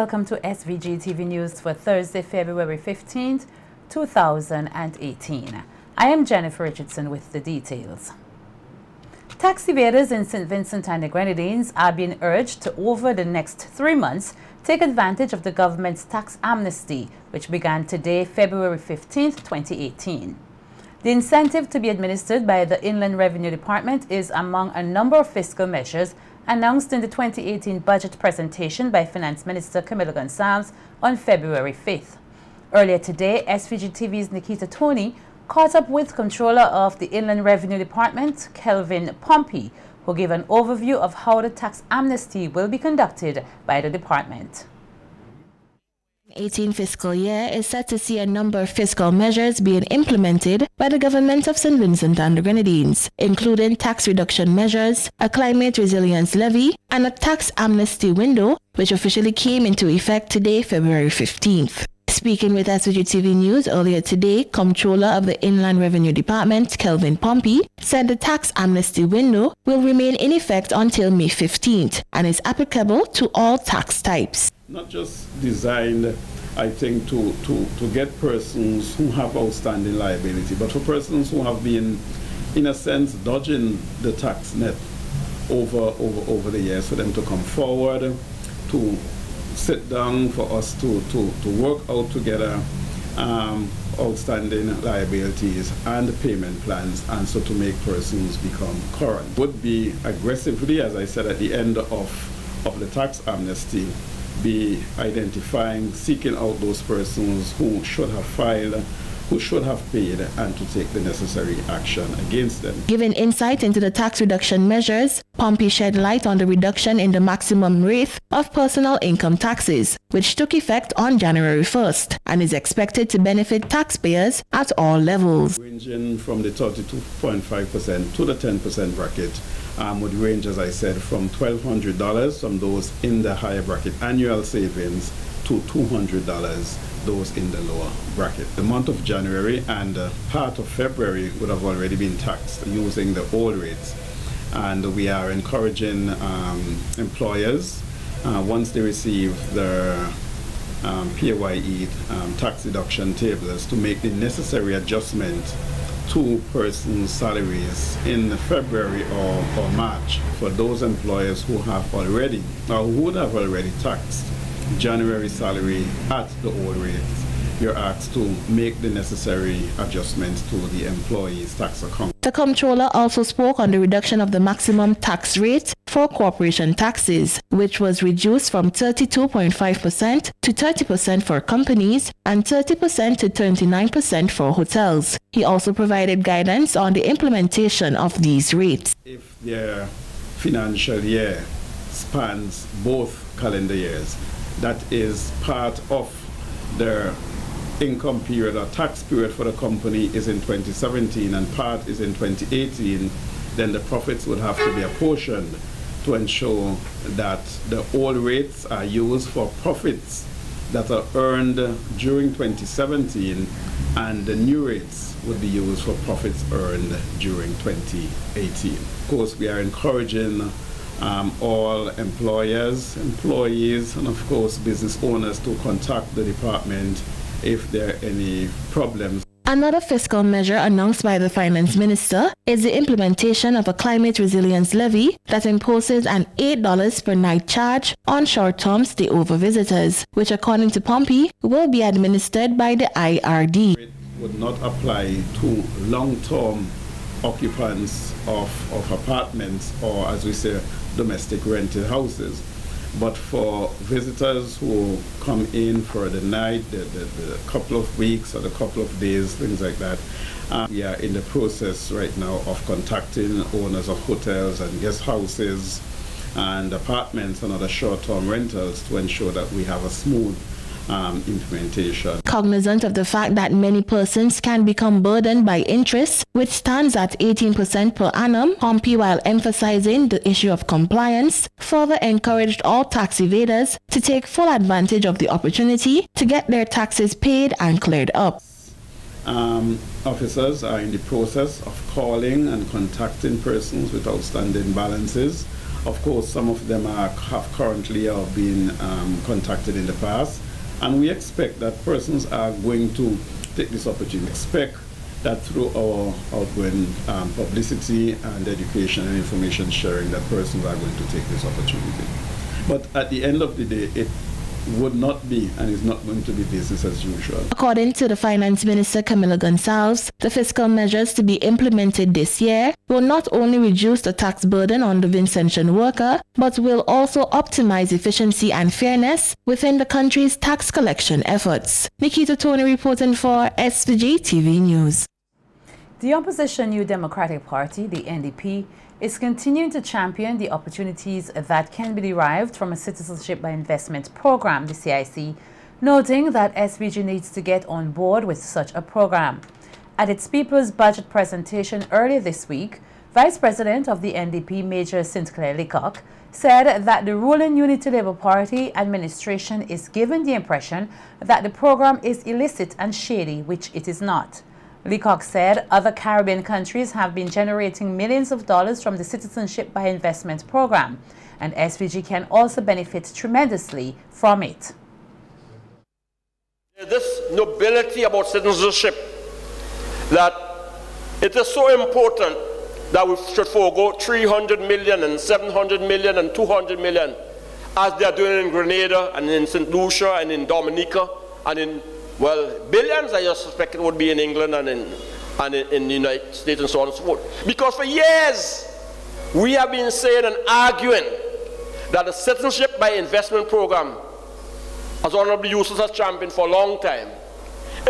Welcome to SVG-TV News for Thursday, February 15th, 2018. I am Jennifer Richardson with the details. Tax evaders in St. Vincent and the Grenadines are being urged to, over the next 3 months, take advantage of the government's tax amnesty, which began today, February 15th, 2018. The incentive to be administered by the Inland Revenue Department is among a number of fiscal measures announced in the 2018 budget presentation by Finance Minister Camilo Gonsalves on February 5th. Earlier today, SVG-TV's Nikita Tony caught up with Controller of the Inland Revenue Department, Kelvin Pompey, who gave an overview of how the tax amnesty will be conducted by the department. 2018 fiscal year is set to see a number of fiscal measures being implemented by the government of St. Vincent and the Grenadines, including tax reduction measures, a climate resilience levy, and a tax amnesty window, which officially came into effect today, February 15th. Speaking with SVGTV News earlier today, Comptroller of the Inland Revenue Department, Kelvin Pompey, said the tax amnesty window will remain in effect until May 15th and is applicable to all tax types. Not just designed, I think, to get persons who have outstanding liability, but for persons who have been, in a sense, dodging the tax net over the years, for them to come forward, to sit down, for us to work out together outstanding liabilities and payment plans, and so to make persons become current. Would be aggressively, as I said, at the end of the tax amnesty, be identifying, seeking out those persons who should have filed, who should have paid, and to take the necessary action against them. Giving insight into the tax reduction measures, Pompey shed light on the reduction in the maximum rate of personal income taxes, which took effect on January 1st and is expected to benefit taxpayers at all levels. Ranging from the 32.5% to the 10% bracket, would range, as I said, from $1,200 from those in the higher bracket annual savings to $200 those in the lower bracket. The month of January and part of February would have already been taxed using the old rates, and we are encouraging employers, once they receive their PAYE tax deduction tables, to make the necessary adjustment to persons' salaries in February or March. For those employers who have already, or who would have already taxed January salary at the old rates, you're asked to make the necessary adjustments to the employee's tax account. The Comptroller also spoke on the reduction of the maximum tax rate for corporation taxes, which was reduced from 32.5% to 30% for companies and 30% to 29% for hotels. He also provided guidance on the implementation of these rates. If their financial year spans both calendar years, that is part of their income period or tax period for the company is in 2017 and part is in 2018, then the profits would have to be apportioned to ensure that the old rates are used for profits that are earned during 2017, and the new rates would be used for profits earned during 2018. Of course, we are encouraging all employers, employees, and of course business owners to contact the department if there are any problems. Another fiscal measure announced by the Finance Minister is the implementation of a climate resilience levy that imposes an $8 per night charge on short-term stay-over visitors, which according to Pompey will be administered by the IRD. It would not apply to long-term occupants of apartments, or as we say, domestic rented houses. But for visitors who come in for the night, the couple of weeks or the couple of days, things like that, we are in the process right now of contacting owners of hotels and guest houses and apartments and other short-term rentals to ensure that we have a smooth implementation. Cognizant of the fact that many persons can become burdened by interest, which stands at 18% per annum, Pompey, while emphasizing the issue of compliance, further encouraged all tax evaders to take full advantage of the opportunity to get their taxes paid and cleared up. Officers are in the process of calling and contacting persons with outstanding balances Of course, some of them have currently been contacted in the past, and we expect that persons are going to take this opportunity. Expect that through our outgoing publicity and education and information sharing, that persons are going to take this opportunity. But at the end of the day, it would not be and is not going to be business as usual. According to the Finance Minister Camila Gonsalves, the fiscal measures to be implemented this year will not only reduce the tax burden on the Vincentian worker, but will also optimize efficiency and fairness within the country's tax collection efforts. Nikita Tony reporting for SVG-TV News. The opposition New Democratic Party, the NDP, is continuing to champion the opportunities that can be derived from a citizenship by investment program, the CIC, noting that SVG needs to get on board with such a program. At its People's Budget presentation earlier this week, Vice President of the NDP, Major St. Clair Leacock, said that the ruling Unity Labour Party administration is given the impression that the program is illicit and shady, which it is not. Leacock said other Caribbean countries have been generating millions of dollars from the Citizenship by Investment program, and SVG can also benefit tremendously from it. This nobility about citizenship, that it is so important that we should forego 300 million and 700 million and 200 million as they are doing in Grenada and in St. Lucia and in Dominica and in, well, billions I suspect it would be in England and in the United States and so on and so forth. Because for years we have been saying and arguing that the Citizenship by Investment program, as Honorable Eustace has championed for a long time,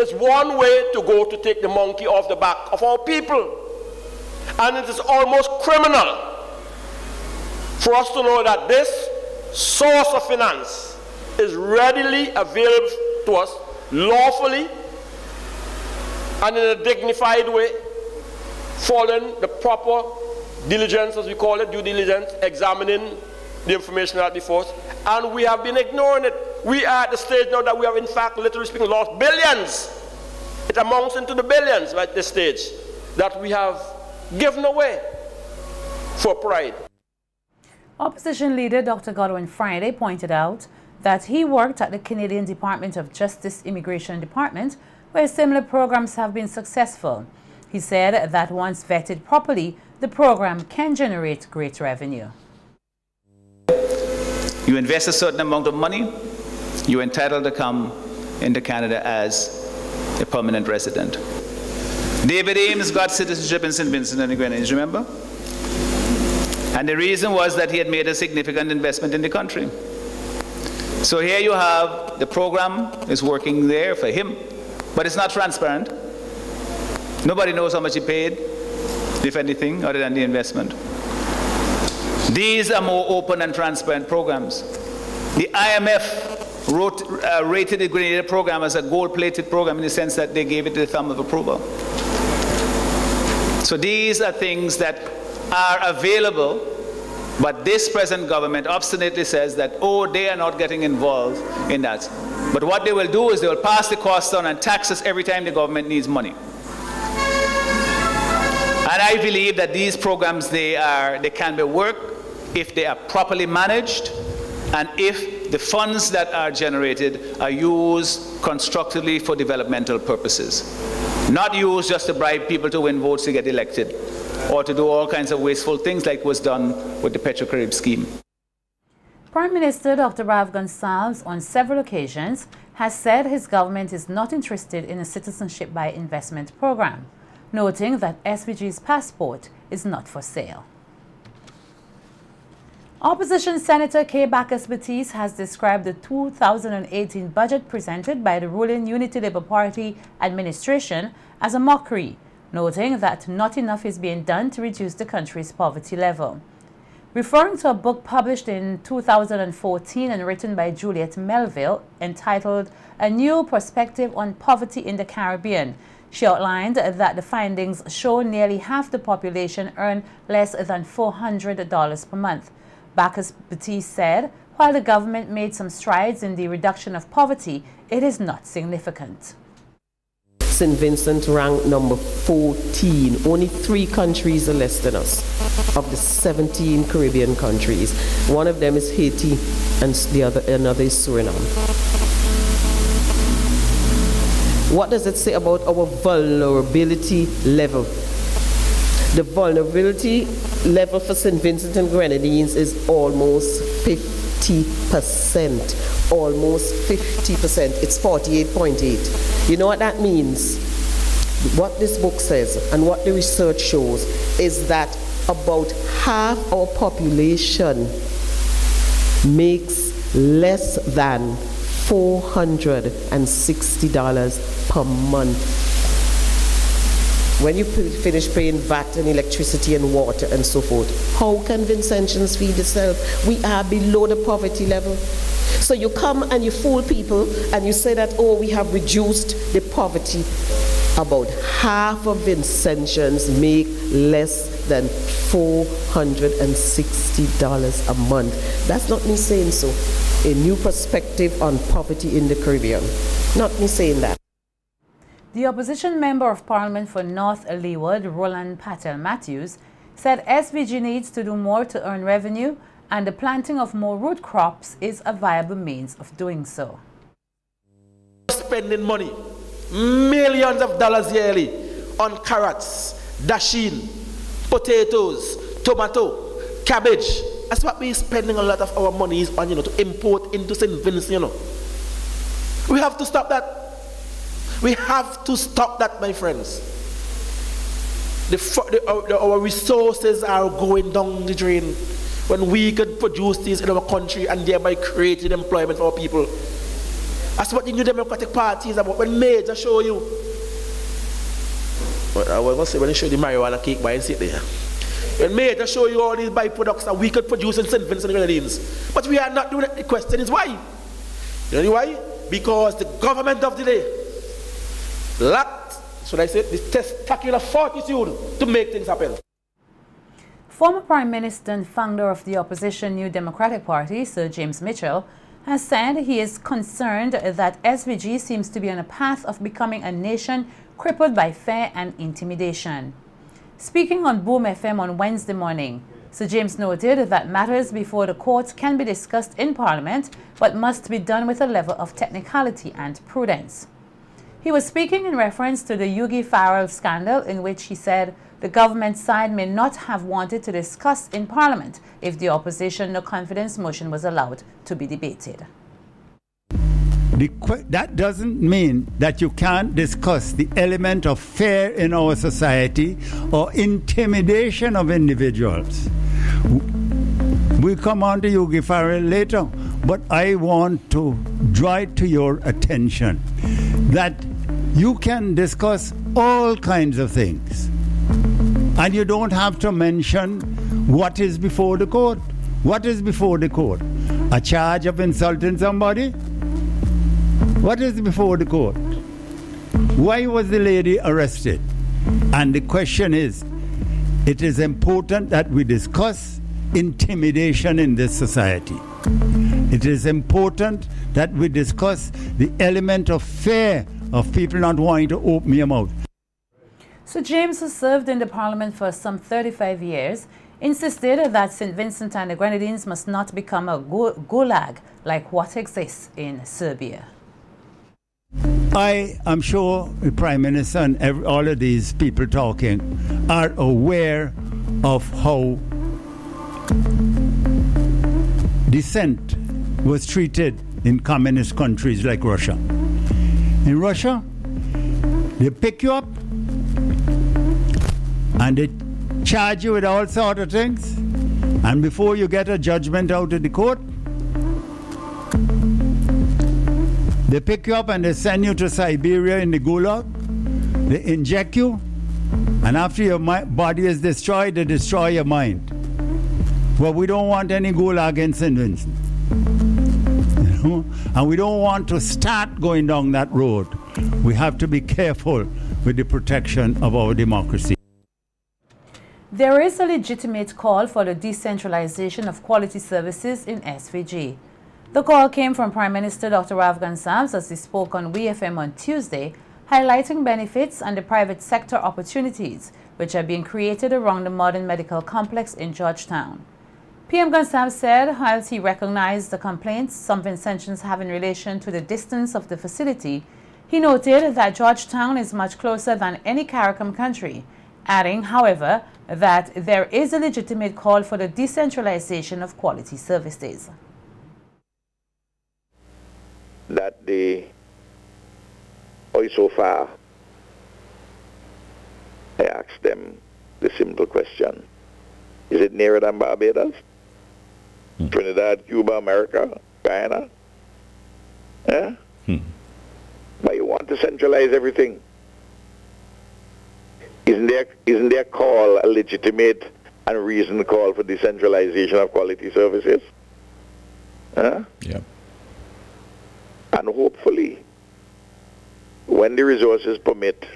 is one way to go to take the monkey off the back of our people. And it is almost criminal for us to know that this source of finance is readily available to us lawfully and in a dignified way, following the proper diligence, as we call it, due diligence, examining the information out before us, and we have been ignoring it. We are at the stage now that we have, in fact, literally speaking, lost billions. It amounts into the billions at this stage that we have given away for pride. Opposition leader Dr. Godwin Friday pointed out that he worked at the Canadian Department of Justice Immigration Department, where similar programs have been successful. He said that once vetted properly, the program can generate great revenue. You invest a certain amount of money, you're entitled to come into Canada as a permanent resident. David Ames got citizenship in St. Vincent and the Grenadines, remember? And the reason was that he had made a significant investment in the country. So here you have the program is working there for him, but it's not transparent. Nobody knows how much he paid, if anything, other than the investment. These are more open and transparent programs. The IMF rated the Grenada program as a gold-plated program in the sense that they gave it the thumb of approval. So these are things that are available, but this present government obstinately says that, oh, they are not getting involved in that. But what they will do is they will pass the cost on and tax us every time the government needs money. And I believe that these programs, they can be worked if they are properly managed and if the funds that are generated are used constructively for developmental purposes. Not used just to bribe people to win votes to get elected or to do all kinds of wasteful things like was done with the Petro-Carib scheme. Prime Minister Dr. Rav Gonsalves on several occasions has said his government is not interested in a citizenship by investment program, noting that SVG's passport is not for sale. Opposition Senator Kay Bacchus-Batiste has described the 2018 budget presented by the ruling Unity Labour Party administration as a mockery, noting that not enough is being done to reduce the country's poverty level. Referring to a book published in 2014 and written by Juliet Melville entitled A New Perspective on Poverty in the Caribbean, she outlined that the findings show nearly half the population earn less than $400 per month. Bacchus-Batiste said, while the government made some strides in the reduction of poverty, it is not significant. St. Vincent ranked number 14. Only 3 countries are less than us of the 17 Caribbean countries. One of them is Haiti and another is Suriname. What does it say about our vulnerability level? The vulnerability level for St. Vincent and Grenadines is almost 50%. Almost 50%. It's 48.8. You know what that means? What this book says and what the research shows is that about half our population makes less than $460 per month. When you finish paying VAT and electricity and water and so forth, how can Vincentians feed itself? We are below the poverty level. So you come and you fool people and you say that, oh, we have reduced the poverty. About half of Vincentians make less than $460 a month. That's not me saying so. A new perspective on poverty in the Caribbean. Not me saying that. The opposition member of Parliament for North Leeward, Roland Patel Matthews, said SVG needs to do more to earn revenue and the planting of more root crops is a viable means of doing so. Spending money, millions of dollars yearly on carrots, dasheen, potatoes, tomato, cabbage. That's what we're spending a lot of our money is on, to import into St. Vincent, We have to stop that. We have to stop that, my friends. Our resources are going down the drain when we could produce these in our country and thereby create employment for our people. That's what the New Democratic Party is about. When Major show you, I was going to say when they show the marijuana cake by and sit there. When Major show you all these byproducts that we could produce in St. Vincent and Grenadines. But we are not doing it. The question is why? You know why? Because the government of the day lacked, should I say, this testicular fortitude to make things happen. Former Prime Minister and founder of the opposition New Democratic Party, Sir James Mitchell, has said he is concerned that SVG seems to be on a path of becoming a nation crippled by fear and intimidation. Speaking on Boom FM on Wednesday morning, Sir James noted that matters before the court can be discussed in Parliament, but must be done with a level of technicality and prudence. He was speaking in reference to the Yugi Farrell scandal, in which he said the government side may not have wanted to discuss in Parliament if the opposition no confidence motion was allowed to be debated. That doesn't mean that you can't discuss the element of fear in our society or intimidation of individuals. We'll come on to Yugi Farrell later, but I want to draw it to your attention that you can discuss all kinds of things. And you don't have to mention what is before the court. What is before the court? A charge of insulting somebody? What is before the court? Why was the lady arrested? And the question is, it is important that we discuss intimidation in this society. It is important that we discuss the element of fear of people not wanting to open their mouth. So James, who served in the Parliament for some 35 years, insisted that St. Vincent and the Grenadines must not become a gulag like what exists in Serbia. I am sure the Prime Minister and all of these people talking are aware of how dissent was treated in communist countries like Russia. In Russia, they pick you up and they charge you with all sorts of things, and before you get a judgment out of the court, they pick you up and they send you to Siberia in the gulag. They inject you, and after your body is destroyed, they destroy your mind. Well, we don't want any gulag in St. Vincent. And we don't want to start going down that road. We have to be careful with the protection of our democracy. There is a legitimate call for the decentralization of quality services in SVG. The call came from Prime Minister Dr. Afghan Sams as he spoke on WeFM on Tuesday highlighting benefits and the private sector opportunities which are being created around the modern medical complex in Georgetown. PM Gonsalves said whilst he recognized the complaints some Vincentians have in relation to the distance of the facility, he noted that Georgetown is much closer than any CARICOM country, adding, however, that there is a legitimate call for the decentralization of quality services. That the so far, I asked them the simple question: is it nearer than Barbados, Trinidad, Cuba, America, Guyana? Yeah? Why you want to centralize everything? Isn't their call a legitimate and reasoned call for decentralization of quality services? Huh? Yeah. And hopefully, when the resources permit,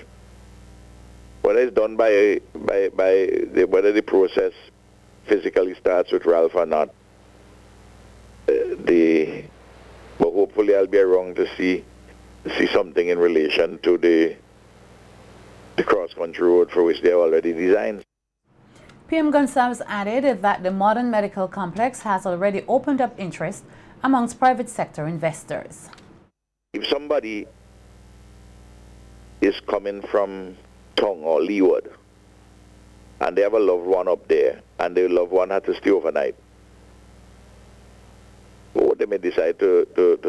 whether it's done whether the process physically starts with Ralph or not, but hopefully I'll be around to see something in relation to the cross-country road for which they are already designed. PM Gonsalves added that the modern medical complex has already opened up interest amongst private sector investors. If somebody is coming from Tongue or Leeward and they have a loved one up there and their loved one had to stay overnight, or they may decide to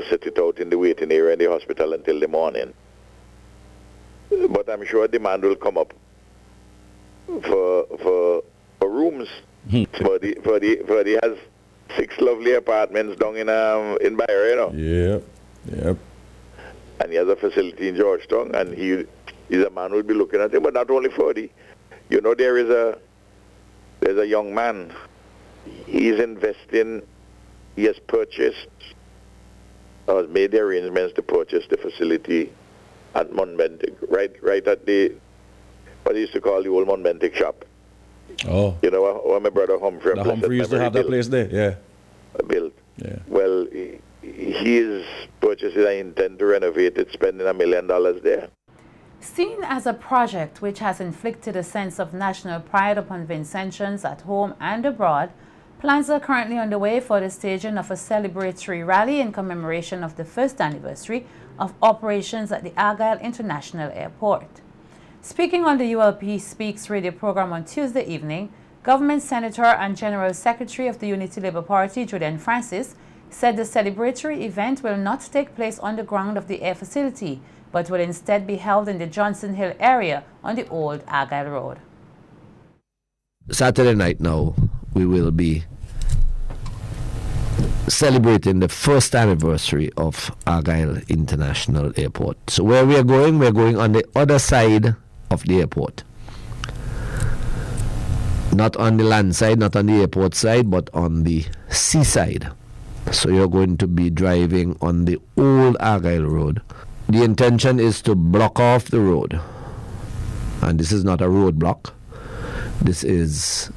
sit it out in the waiting area in the hospital until the morning. But I'm sure demand will come up for rooms. For the has 6 lovely apartments down in Byron, you know. Yep. And he has a facility in Georgetown, and he's a man who will be looking at him. But not only for there's a young man. He's investing. He has purchased or has made the arrangements to purchase the facility at Monbentic, right at the what they used to call the old Monbentic shop. Oh. You know, where my brother Humphrey. The Humphrey used to have that place there, yeah. Built. Yeah. Well, he is purchasing and intend to renovate it, spending $1 million there. Seen as a project which has inflicted a sense of national pride upon Vincentians at home and abroad, plans are currently underway for the staging of a celebratory rally in commemoration of the first anniversary of operations at the Argyle International Airport. Speaking on the ULP Speaks radio program on Tuesday evening, Government Senator and General Secretary of the Unity Labour Party, Julian Francis, said the celebratory event will not take place on the ground of the air facility, but will instead be held in the Johnson Hill area on the old Argyle Road. Saturday night now, we will be celebrating the first anniversary of Argyle International Airport. So where we're going on the other side of the airport. Not on the land side, not on the airport side, but on the seaside. So you're going to be driving on the old Argyle Road. The intention is to block off the road. And this is not a roadblock. This is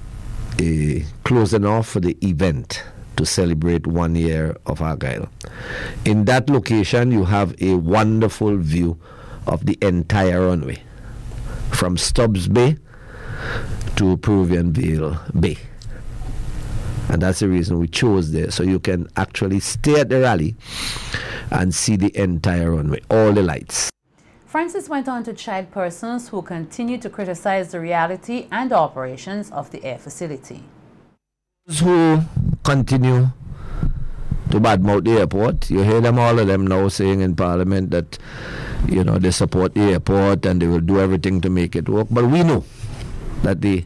a closing off for the event to celebrate 1 year of Argyle. In that location, you have a wonderful view of the entire runway, from Stubbs Bay to Peruvian Vale Bay. And that's the reason we chose there, so you can actually stay at the rally and see the entire runway, all the lights. Francis went on to chide persons who continue to criticize the reality and operations of the air facility. Those who continue to badmouth the airport, you hear them, all of them now saying in Parliament that, you know, they support the airport and they will do everything to make it work. But we know that the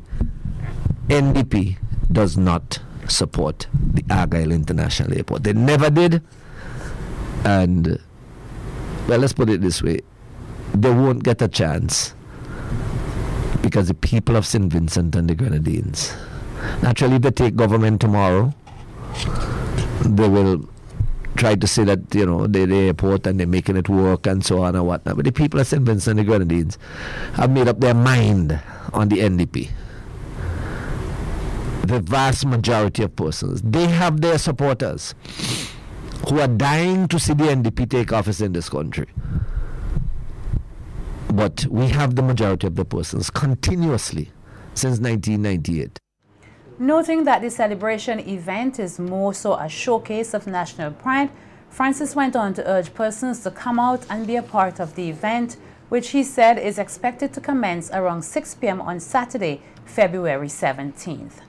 NDP does not support the Argyle International Airport. They never did. And, well, let's put it this way. They won't get a chance because the people of St. Vincent and the Grenadines, naturally, if they take government tomorrow, they will try to say that, you know, the airport and they're making it work and so on and whatnot. But the people of St. Vincent and the Grenadines have made up their mind on the NDP. The vast majority of persons, they have their supporters who are dying to see the NDP take office in this country. but we have the majority of the persons continuously since 1998. Noting that the celebration event is more so a showcase of national pride, Francis went on to urge persons to come out and be a part of the event, which he said is expected to commence around 6 p.m. on Saturday, February 17th.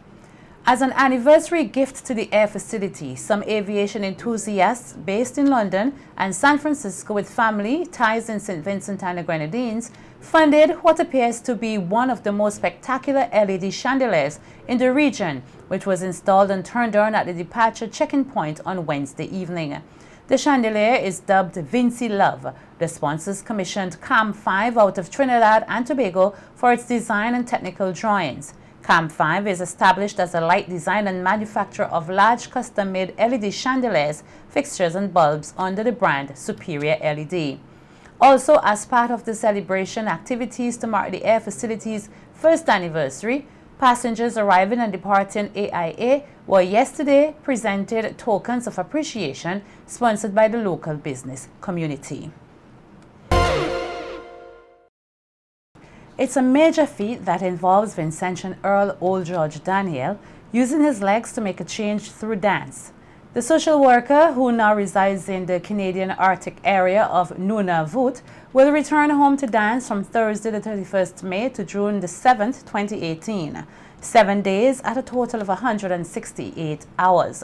As an anniversary gift to the air facility, some aviation enthusiasts based in London and San Francisco with family ties in St. Vincent and the Grenadines funded what appears to be one of the most spectacular LED chandeliers in the region, which was installed and turned on at the departure check-in point on Wednesday evening. The chandelier is dubbed Vinci Love. The sponsors commissioned CAM 5 out of Trinidad and Tobago for its design and technical drawings. CAM 5 is established as a light design and manufacturer of large custom-made LED chandeliers, fixtures and bulbs under the brand Superior LED. Also, as part of the celebration activities to mark the air facility's first anniversary, passengers arriving and departing AIA were yesterday presented tokens of appreciation sponsored by the local business community. It's a major feat that involves Vincentian Earl Old George Daniel using his legs to make a change through dance. The social worker, who now resides in the Canadian Arctic area of Nunavut, will return home to dance from Thursday the 31st May to June the 7th, 2018. 7 days at a total of 168 hours.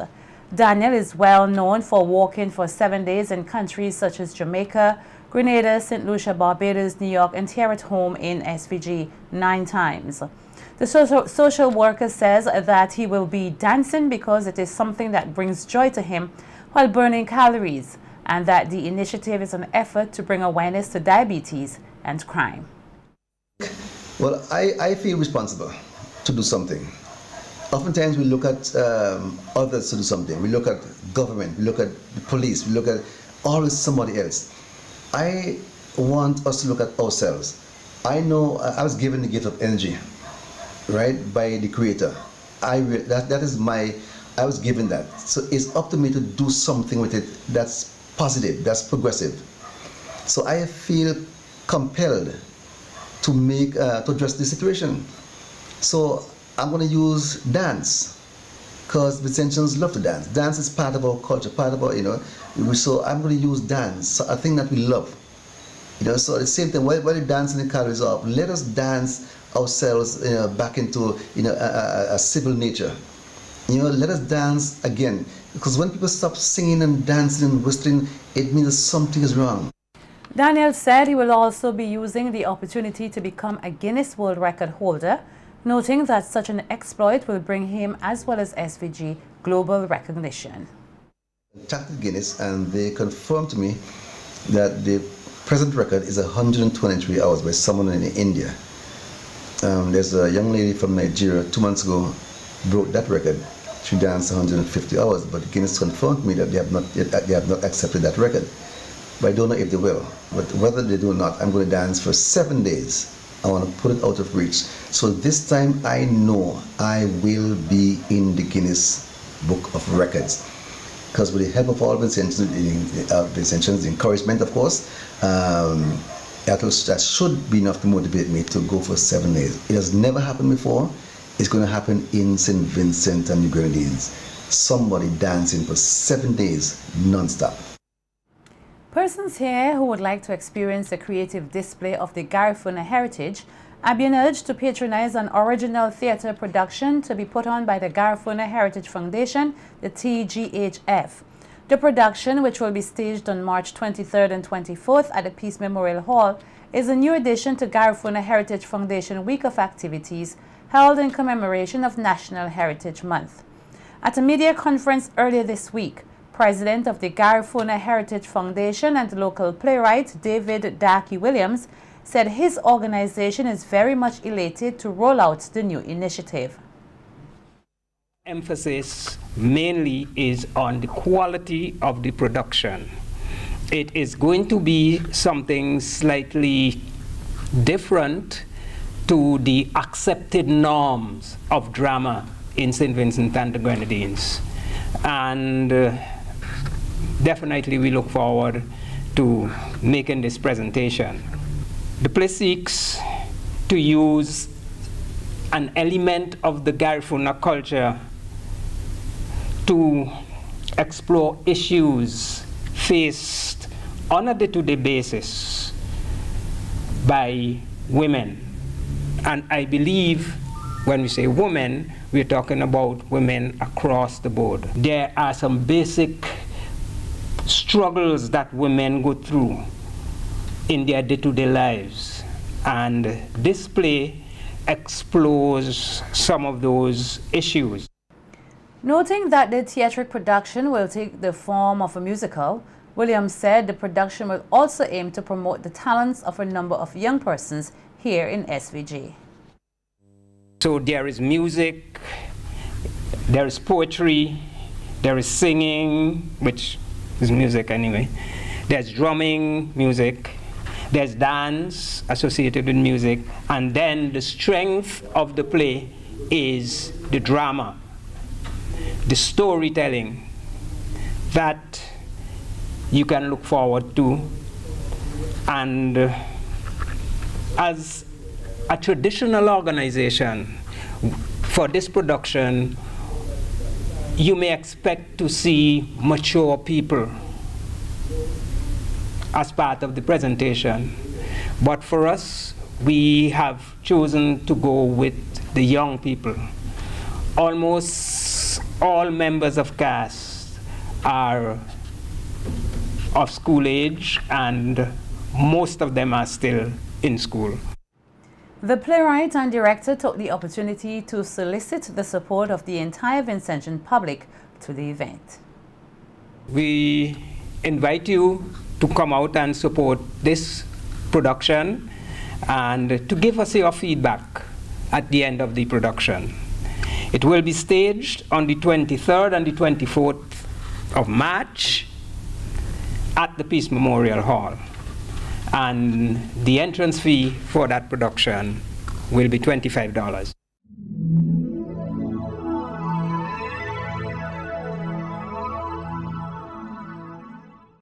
Daniel is well known for walking for 7 days in countries such as Jamaica, Grenada, St. Lucia, Barbados, New York, and here at home in SVG 9 times. The social worker says that he will be dancing because it is something that brings joy to him while burning calories, and that the initiative is an effort to bring awareness to diabetes and crime. Well, I feel responsible to do something. Oftentimes we look at others to do something. We look at government, we look at the police, we look at always somebody else. I want us to look at ourselves. I know I was given the gift of energy, right, by the Creator. I was given that. So it's up to me to do something with it that's positive, that's progressive. So I feel compelled to make to address the situation. So I'm going to use dance, because Vincentians love to dance. Dance is part of our culture, part of our, so I'm going to use dance, a thing that we love. So at the same time, while we're dancing the calories off, let us dance ourselves back into a civil nature. Let us dance again, because when people stop singing and dancing and whistling, it means something is wrong. Daniel said he will also be using the opportunity to become a Guinness World Record holder, noting that such an exploit will bring him, as well as SVG, global recognition. I contacted Guinness and they confirmed to me that the present record is 123 hours by someone in India. There's a young lady from Nigeria 2 months ago broke that record. She danced 150 hours, but Guinness confirmed to me that they have not accepted that record. But I don't know if they will. But whether they do or not, I'm going to dance for 7 days. I want to put it out of reach. So this time I know I will be in the Guinness Book of Records. Because with the help of all Vincentians, the encouragement, of course, that should be enough to motivate me to go for 7 days. It has never happened before. It's going to happen in St. Vincent and the Grenadines. Somebody dancing for 7 days non-stop. Persons here who would like to experience a creative display of the Garifuna heritage are being urged to patronize an original theatre production to be put on by the Garifuna Heritage Foundation, the TGHF. The production, which will be staged on March 23rd and 24th at the Peace Memorial Hall, is a new addition to Garifuna Heritage Foundation Week of Activities held in commemoration of National Heritage Month. At a media conference earlier this week, President of the Garifuna Heritage Foundation and local playwright David Darky Williams said his organization is very much elated to roll out the new initiative. Emphasis mainly is on the quality of the production. It is going to be something slightly different to the accepted norms of drama in St. Vincent and the Grenadines. And definitely we look forward to making this presentation. The play seeks to use an element of the Garifuna culture to explore issues faced on a day-to-day basis by women. And I believe when we say women, we're talking about women across the board. There are some basic struggles that women go through in their day-to-day lives. And this play explores some of those issues. Noting that the theatric production will take the form of a musical, Williams said the production will also aim to promote the talents of a number of young persons here in SVG. So there is music, there is poetry, there is singing, which is music anyway, there's drumming, music, there's dance associated with music, and then the strength of the play is the drama, the storytelling that you can look forward to. And as a traditional organization, for this production, you may expect to see mature people as part of the presentation. But for us, we have chosen to go with the young people. Almost all members of cast are of school age, and most of them are still in school. The playwright and director took the opportunity to solicit the support of the entire Vincentian public to the event. We invite you to come out and support this production and to give us your feedback at the end of the production. It will be staged on the 23rd and the 24th of March at the Peace Memorial Hall. And the entrance fee for that production will be $25.